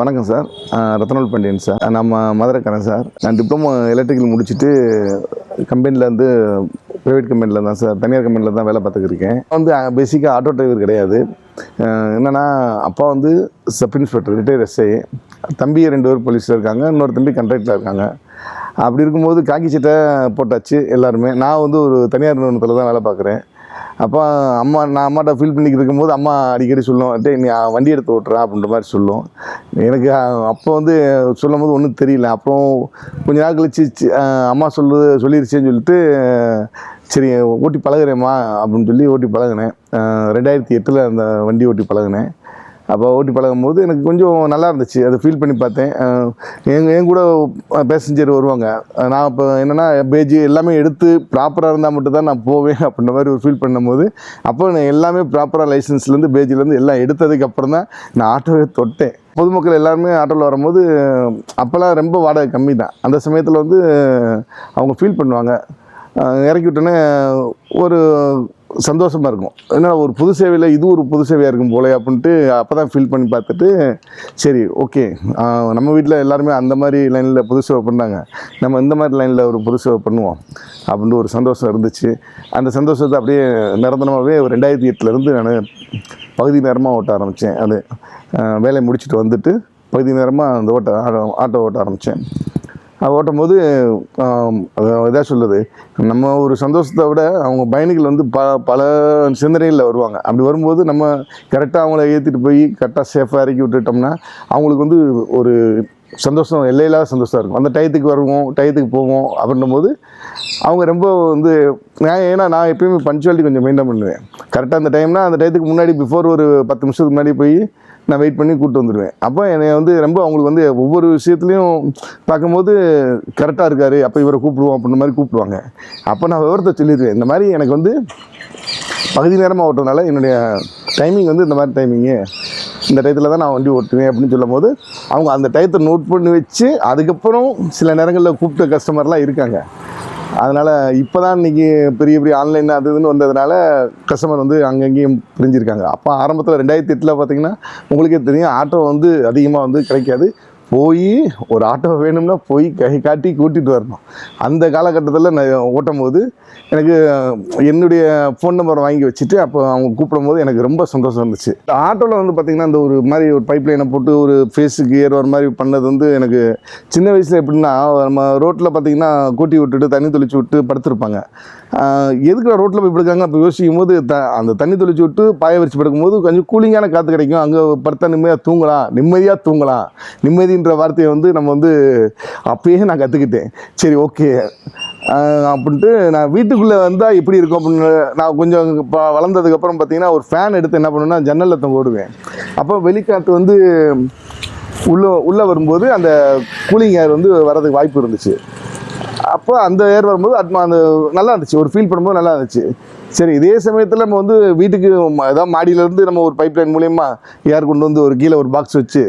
வணக்கம் sir. Rathnavel Pandian sir. நம்ம மதுரைக்காரன் sir. நான் டிப்ளமோ எலக்ட்ரிக்கல் முடிச்சுட்டு கம்பெனியில் வந்து ப்ரைவேட் கம்பெனியில் தான் சார், தனியார் கம்பெனியில் தான் வேலை பார்த்துக்கிருக்கேன். வந்து பேசிக்காக ஆட்டோ டிரைவர் கிடையாது. என்னென்னா அப்பா வந்து சப் இன்ஸ்பெக்டர், ரிட்டையர் எஸ்ஐ. தம்பி 2 பேர் போலீஸில் இருக்காங்க, இன்னொரு தம்பி கண்ட்ராக்டில் இருக்காங்க. அப்படி இருக்கும்போது காக்கி சட்டை போட்டாச்சு எல்லாருமே. நான் வந்து ஒரு தனியார் நிறுவனத்தில் தான் வேலை பார்க்குறேன். அப்போ நான் அம்மாட்ட ஃபீல் பண்ணிக்கிட்டு இருக்கும்போது அம்மா அடிக்கடி சொல்லும், டே நீ வண்டி எடுத்து ஓட்டுறா அப்படின்ற மாதிரி சொல்லும். எனக்கு அப்போ வந்து சொல்லும் போது ஒன்றும் தெரியல. அப்புறம் கொஞ்ச நாள் கழிச்சு அம்மா சொல்லிருச்சேன்னு சொல்லிட்டு சரி ஓட்டி பழகுறேம்மா அப்படின்னு சொல்லி ஓட்டி பழகினேன். 2008 அந்த வண்டி ஓட்டி பழகினேன். அப்போ ஓட்டி பழகும் போது எனக்கு கொஞ்சம் நல்லா இருந்துச்சு. அதை ஃபீல் பண்ணி பார்த்தேன். என் கூட பேசஞ்சர் வருவாங்க. நான் இப்போ என்னென்னா பேஜ் எல்லாமே எடுத்து ப்ராப்பராக இருந்தால் மட்டும்தான் நான் போவேன் அப்படின்ற மாதிரி ஒரு ஃபீல் பண்ணும்போது, அப்போ நான் எல்லாமே ப்ராப்பராக லைசன்ஸ்லேருந்து பேஜ்லேருந்து எல்லாம் எடுத்ததுக்கப்புறம் தான் நான் ஆட்டோவே தொட்டேன். பொதுமக்கள் எல்லாருமே ஆட்டோவில் வரும்போது அப்போல்லாம் ரொம்ப வாடகை கம்மி தான். அந்த சமயத்தில் வந்து அவங்க ஃபீல் பண்ணுவாங்க. இறக்கி விட்டோன்னே ஒரு சந்தோஷமாக இருக்கும். ஏன்னா ஒரு புது சேவையில் இது ஒரு புது சேவையாக இருக்கும் போல அப்படின்ட்டு அப்போ தான் ஃபீல் பண்ணி பார்த்துட்டு சரி ஓகே, நம்ம வீட்டில் எல்லாருமே அந்த மாதிரி லைனில் புது சேவை பண்ணாங்க, நம்ம இந்த மாதிரி லைனில் ஒரு புது சேவை பண்ணுவோம் அப்படின்ட்டு ஒரு சந்தோஷம் இருந்துச்சு. அந்த சந்தோஷத்தை அப்படியே நிரந்தரமாகவே 2008 நான் பகுதி நேரமாக ஓட்ட ஆரம்பித்தேன். அது வேலையை முடிச்சுட்டு வந்துட்டு பகுதி நேரமாக அந்த ஆட்டோ ஓட்ட ஆரம்பித்தேன். ஓட்டும் போது இதாக சொல்லுது, நம்ம ஒரு சந்தோஷத்தை விட அவங்க பயணிகள் வந்து பல சிந்தனைகளில் வருவாங்க. அப்படி வரும்போது நம்ம கரெக்டாக அவங்கள ஏற்றிட்டு போய் கரெக்டாக சேஃபாக இறக்கி விட்டுட்டோம்னா அவங்களுக்கு வந்து ஒரு சந்தோஷம், எல்லையில்லாத சந்தோஷம் இருக்கும். அந்த டயத்துக்கு வருவோம், டயத்துக்கு போவோம் அப்படின்னும் போது அவங்க ரொம்ப வந்து ஏன்னா நான் எப்பயுமே பஞ்சுவாலிட்டி கொஞ்சம் மெயின்டைன் பண்ணுவேன். கரெக்டாக அந்த டைம்னா அந்த டயத்துக்கு முன்னாடி பிஃபோர் ஒரு 10 நிமிஷத்துக்கு முன்னாடி போய் நான் வெயிட் பண்ணி கூப்பிட்டு வந்துடுவேன். அப்போ என்னை வந்து ரொம்ப அவங்களுக்கு வந்து ஒவ்வொரு விஷயத்துலையும் பார்க்கும்போது கரெக்டாக இருக்கார், அப்போ இவரை கூப்பிடுவோம் அப்படின்ற மாதிரி கூப்பிடுவாங்க. அப்போ நான் விவரத்தை சொல்லிடுவேன், இந்த மாதிரி எனக்கு வந்து பகுதி நேரமாக ஓட்டுறதுனால என்னுடைய டைமிங் வந்து இந்த மாதிரி டைமிங்கு, இந்த டயத்தில் தான் நான் வண்டி ஓட்டுவேன் அப்படின்னு சொல்லும் போது அவங்க அந்த டயத்தை நோட் பண்ணி வச்சு அதுக்கப்புறம் சில நேரங்களில் கூப்பிட்ட கஸ்டமர்லாம் இருக்காங்க. அதனால் இப்போ தான் இன்றைக்கி பெரிய பெரிய ஆன்லைன் அது இதுன்னு வந்ததுனால கஸ்டமர் வந்து அங்கங்கேயும் பிரிஞ்சிருக்காங்க. அப்போ ஆரம்பத்தில் 2008 பார்த்திங்கன்னா உங்களுக்கே தெரியும், ஆட்டோ வந்து அதிகமாக வந்து கிடைக்காது. போய் ஒரு ஆட்டோ வேணும்னா போய் கை காட்டி கூட்டிகிட்டு வரணும். அந்த காலகட்டத்தில் நான் ஓட்டும் போது எனக்கு என்னுடைய ஃபோன் நம்பரை வாங்கி வச்சுட்டு அப்போ அவங்க கூப்பிடும் போது எனக்கு ரொம்ப சந்தோஷம் இருந்துச்சு. ஆட்டோவில் வந்து பார்த்திங்கன்னா இந்த ஒரு மாதிரி ஒரு பைப் லைனை போட்டு ஒரு ஃபேஸுக்கு ஏர் வர மாதிரி பண்ணது வந்து எனக்கு சின்ன வயசில் எப்படின்னா நம்ம ரோட்டில் பார்த்திங்கன்னா கூட்டி விட்டுட்டு தண்ணி தெளிச்சு விட்டு படுத்துருப்பாங்க. எதுக்கு ரோட்டில் போய் படுக்காங்க அப்போ யோசிக்கும் போது அந்த தண்ணி தெளிச்சு விட்டு பாய வச்சு படுக்கும்போது கொஞ்சம் கூலிங்கான காற்று கிடைக்கும். அங்கே படுத்தா நிம்மதியாக தூங்கலாம். நிம்மதின்ற வார்த்தையை வந்து நம்ம வந்து அப்பயே நான் கற்றுக்கிட்டேன். சரி ஓகே அப்படின்ட்டு நான் வீட்டுக்குள்ளே வந்தால் எப்படி இருக்கும் அப்படின்னு நான் கொஞ்சம் வளர்ந்ததுக்கப்புறம் பார்த்திங்கன்னா ஒரு ஃபேன் எடுத்து என்ன பண்ணுவேன்னா ஜன்னலில் தொங்க விடுவேன். அப்போ வெளிக்காற்று வந்து உள்ளே வரும்போது அந்த கூலிங் ஏர் வந்து வரதுக்கு வாய்ப்பு இருந்துச்சு. அப்போ அந்த ஏர் வரும்போது அந்த நல்லா இருந்துச்சு, ஒரு ஃபீல் பண்ணும்போது நல்லா இருந்துச்சு. சரி, இதே சமயத்தில் நம்ம வந்து வீட்டுக்கு ஏதாவது மாடியிலேருந்து நம்ம ஒரு பைப் லைன் மூலயமா ஏர் கொண்டு வந்து ஒரு கீழே ஒரு பாக்ஸ் வச்சு,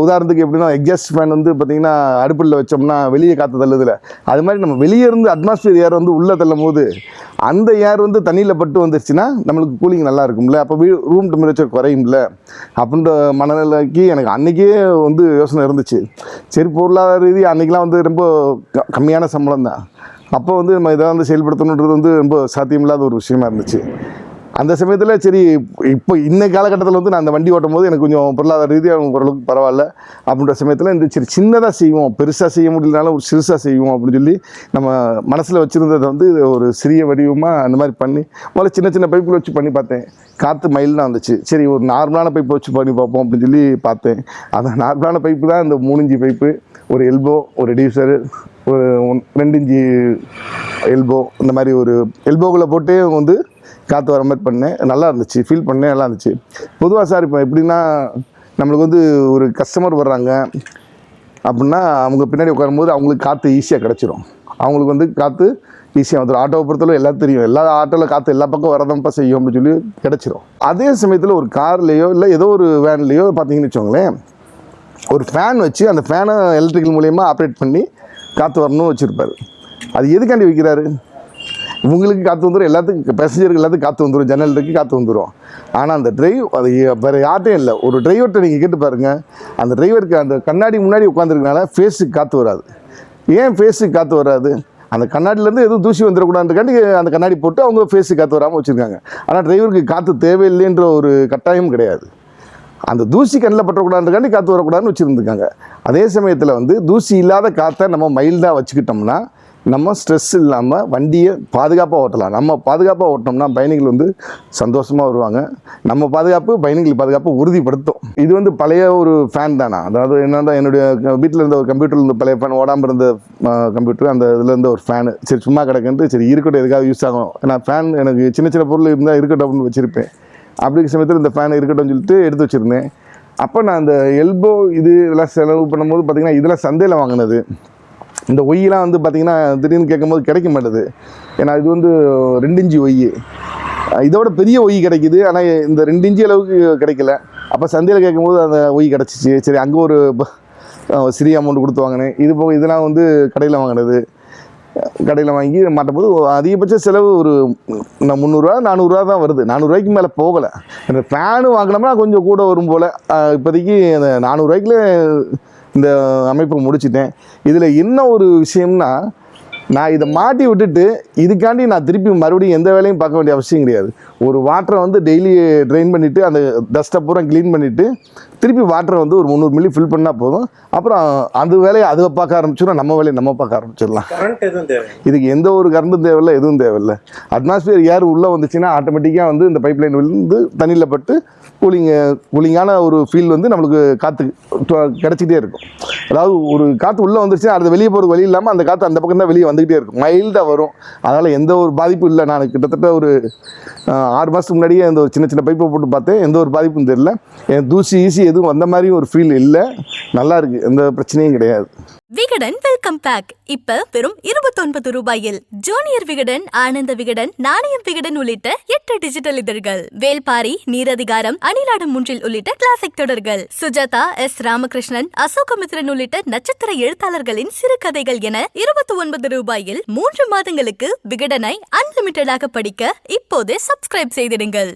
உதாரணத்துக்கு எப்படின்னா எக்ஸாஸ்ட் ஃபேன் வந்து பார்த்திங்கன்னா அடுப்பில் வச்சோம்னா வெளியே காற்று தள்ளுதில்ல, அது மாதிரி நம்ம வெளியே இருந்து அட்மாஸ்பியர் ஏர் வந்து உள்ளே தள்ளும் போது அந்த ஏர் வந்து தண்ணியில் பட்டு வந்துருச்சுன்னா நம்மளுக்கு கூலிங் நல்லா இருக்கும்ல, அப்போ ரூம் டெம்பரேச்சர் குறையும்ல அப்படின்ற மனநிலைக்கு எனக்கு அன்றைக்கே வந்து யோசனை இருந்துச்சு. சரி, பொருளாதார ரீதி அன்றைக்கெலாம் வந்து ரொம்ப கம்மியான சம்பளம் தான். அப்போ வந்து நம்ம இதை வந்து செயல்படுத்தணுன்றது வந்து ரொம்ப சாத்தியமில்லாத ஒரு விஷயமா இருந்துச்சு. அந்த சமயத்தில் சரி, இப்போ இன்னைக்கு காலகட்டத்தில் வந்து நான் அந்த வண்டி ஓட்டும் போது எனக்கு கொஞ்சம் பொருளாதார ரீதியாக ஓரளவுக்கு பரவாயில்ல அப்படின்ற சமயத்தில் இந்த சரி சின்னதாக செய்வோம், பெருசாக செய்ய முடியலனாலும் ஒரு சிறுசாக செய்வோம் அப்படின்னு சொல்லி நம்ம மனசில் வச்சுருந்ததை வந்து ஒரு சிறிய வடிவமாக அந்த மாதிரி பண்ணி முதல்ல சின்ன சின்ன பைப்பில் வச்சு பண்ணி பார்த்தேன். காற்று மயில் தான் வந்துச்சு. சரி, ஒரு நார்மலான பைப்பை வச்சு பண்ணி பார்ப்போம் அப்படின்னு சொல்லி பார்த்தேன். அந்த நார்மலான பைப்பு தான் இந்த 3 இன்ச்சு பைப்பு, ஒரு எல்போ, ஒரு ரெடியூசரு, ஒரு 2 இன்ச்சு எல்போ, இந்த மாதிரி ஒரு எல்போக்குள்ளே போட்டு வந்து காற்று வர மாதிரி பண்ணேன். நல்லா இருந்துச்சு, ஃபீல் பண்ணேன், நல்லா இருந்துச்சு. பொதுவாக சார் இப்போ எப்படின்னா நம்மளுக்கு வந்து ஒரு கஸ்டமர் வர்றாங்க அப்படின்னா அவங்க பின்னாடி உட்காரும்போது அவங்களுக்கு காற்று ஈஸியாக கிடச்சிரும். அவங்களுக்கு வந்து காற்று ஈஸியாக வந்துடும். ஆட்டோவை பொறுத்தளவு எல்லாம் தெரியும், எல்லா ஆட்டோவில் காற்று எல்லா பக்கம் வரதான்ப்பா செய்யும் அப்படின்னு சொல்லி கிடச்சிரும். அதே சமயத்தில் ஒரு கார்லேயோ இல்லை ஏதோ ஒரு வேன்லேயோ பார்த்தீங்கன்னு வச்சோங்களேன், ஒரு ஃபேன் வச்சு அந்த ஃபேனை எலக்ட்ரிக்கல் மூலயமா ஆப்ரேட் பண்ணி காற்று வரணும்னு வச்சுருப்பார். அது எதுக்காண்டி வைக்கிறாரு? இவங்களுக்கு காற்று வந்துடும், எல்லாத்துக்கும் பேசஞ்சருக்கு எல்லாத்துக்கும் காற்று வந்துடும், ஜன்னல் இருக்கு காற்று வந்துடும். ஆனால் அந்த அது வேறு யார்ட்டையும் இல்லை. ஒரு டிரைவர்கிட்ட நீங்கள் கேட்டு பாருங்கள், அந்த டிரைவருக்கு அந்த கண்ணாடி முன்னாடி உட்காந்துருக்கனால ஃபேஸுக்கு காற்று வராது. ஏன் ஃபேஸுக்கு காற்று வராது? அந்த கண்ணாடியிலேருந்து எதுவும் தூசி வந்துடக்கூடாதுக்காண்டி அந்த கண்ணாடி போட்டு அவங்க ஃபேஸுக்கு காற்று வராமல் வச்சுருக்காங்க. ஆனால் டிரைவருக்கு காற்று தேவையில்லைன்ற ஒரு கட்டாயம் கிடையாது. அந்த தூசி கண்ணில் பற்றக்கூடாதுக்காண்டி காற்று வரக்கூடாதுன்னு வச்சுருந்துருக்காங்க. அதே சமயத்தில் தூசி இல்லாத காற்றை நம்ம மைல்டாக வச்சுக்கிட்டோம்னா நம்ம ஸ்ட்ரெஸ் இல்லாமல் வண்டியை பாதுகாப்பாக ஓட்டலாம். நம்ம பாதுகாப்பாக ஓட்டினோம்னா பயணிகள் சந்தோஷமாக வருவாங்க. நம்ம பாதுகாப்பு பயணிகள் பாதுகாப்பு உறுதிப்படுத்தும். இது பழைய ஒரு ஃபேன் தானா, அதாவது என்னென்னா என்னுடைய வீட்டில் இருந்த ஒரு கம்ப்யூட்டரில் இருந்த பழைய ஃபேன், ஓடாமல் இருந்த கம்ப்யூட்டர், அந்த இதில் இருந்த ஒரு ஃபேனு. சரி சும்மா கிடக்குன்ட்டு சரி இருக்கட்டும், எதுக்காக யூஸ் ஆகும். ஏன்னா ஃபேன் எனக்கு சின்ன சின்ன பொருள் இருந்தால் இருக்கட்டும் அப்படின்னு வச்சுருப்பேன். அப்படி சமயத்தில் இந்த ஃபேன் இருக்கட்டும்னு சொல்லிட்டு எடுத்து வச்சுருந்தேன். அப்போ நான் அந்த எல்போ இதெல்லாம் செலவு பண்ணும்போது பார்த்திங்கன்னா இதெல்லாம் சந்தையில் வாங்கினது. இந்த ஒய்யெலாம் பார்த்திங்கன்னா திடீர்னு கேட்கும்போது கிடைக்க மாட்டேது. ஏன்னா இது 2 இன்ச்சு ஒய், இதோட பெரிய ஒய் கிடைக்கிது. ஆனால் இந்த 2 இன்ச்சு அளவுக்கு கிடைக்கல. அப்போ சந்தையில் கேட்கும்போது அந்த ஒய் கிடச்சிச்சு. சரி அங்கே ஒரு சிறிய அமௌண்ட் கொடுத்து வாங்கினேன். இது போக இதெல்லாம் கடையில் வாங்கினது. கடையில் வாங்கி மாட்டும்போது அதிகபட்ச செலவு ஒரு 300 400 தான் வருது. 400 மேலே போகலை. இந்த ஃபேனு வாங்கினோம்னா கொஞ்சம் கூட வரும் போல். இப்போதைக்கு அந்த 400 இந்த அமைப்பை முடிச்சிட்டேன். இதில் என்ன ஒரு விஷயம்னா, நான் இதை மாட்டி விட்டுட்டு இதுக்காண்டி நான் திருப்பி மறுபடியும் எந்த வேலையும் பார்க்க வேண்டிய அவசியம் கிடையாது. ஒரு வாட்டரை டெய்லி ட்ரெயின் பண்ணிவிட்டு அந்த டஸ்ட்டை பூரா க்ளீன் பண்ணிவிட்டு திருப்பி வாட்டரை ஒரு 300 மில்லி ஃபில் பண்ணால் போதும். அப்புறம் அந்த வேலையை அதை பார்க்க ஆரம்பிச்சோன்னா நம்ம வேலையை நம்ம பார்க்க ஆரம்பிச்சிடலாம். இதுக்கு எந்த ஒரு கரண்ட்டும் தேவையில்லை, எதுவும் தேவையில்லை. அட்மாஸ்பியர் ஏர் உள்ளே வந்துச்சுன்னா ஆட்டோமேட்டிக்காக இந்த பைப் லைன் தண்ணியில் பட்டு கூலிங்கான ஒரு ஃபீல் நம்மளுக்கு காற்று கிடச்சிக்கிட்டே இருக்கும். அதாவது ஒரு காற்று உள்ளே வந்துருச்சுன்னா அது வெளியே போகிறது வழி இல்லாமல் அந்த காற்று அந்த பக்கம் தான் வெளியே வந்துக்கிட்டே இருக்கும், மைல்டாக வரும். அதனால் எந்த ஒரு பாதிப்பும் இல்லை. நான் கிட்டத்தட்ட ஒரு 6 மாதத்துக்கு முன்னாடியே அந்த ஒரு சின்ன சின்ன பைப்பை போட்டு பார்த்தேன், எந்த ஒரு பாதிப்பும் தெரியல. என் தூசி ஈசி எதுவும் வந்த மாதிரி ஒரு ஃபீல் இல்லை. நல்லா இருக்குது, எந்த பிரச்சனையும் கிடையாது. விகடன் வெல்கம் பேக் இப்ப வெறும் 29 ரூபாயில் ஜூனியர் விகடன், ஆனந்த விகடன், நாணயம் விகடன் உள்ளிட்ட 8 டிஜிட்டல் இதழ்கள், வேல்பாரி, நீரதிகாரம், அணிலாடும் முன்றில் உள்ளிட்ட கிளாசிக் தொடர்கள், சுஜாதா, ராமகிருஷ்ணன், அசோகமித்ரன் உள்ளிட்ட நட்சத்திர எழுத்தாளர்களின் சிறுகதைகள் என 29 ரூபாயில் 3 மாதங்களுக்கு விகடனை அன்லிமிட்டடாக படிக்க இப்போதே சப்ஸ்கிரைப் செய்திடுங்கள்.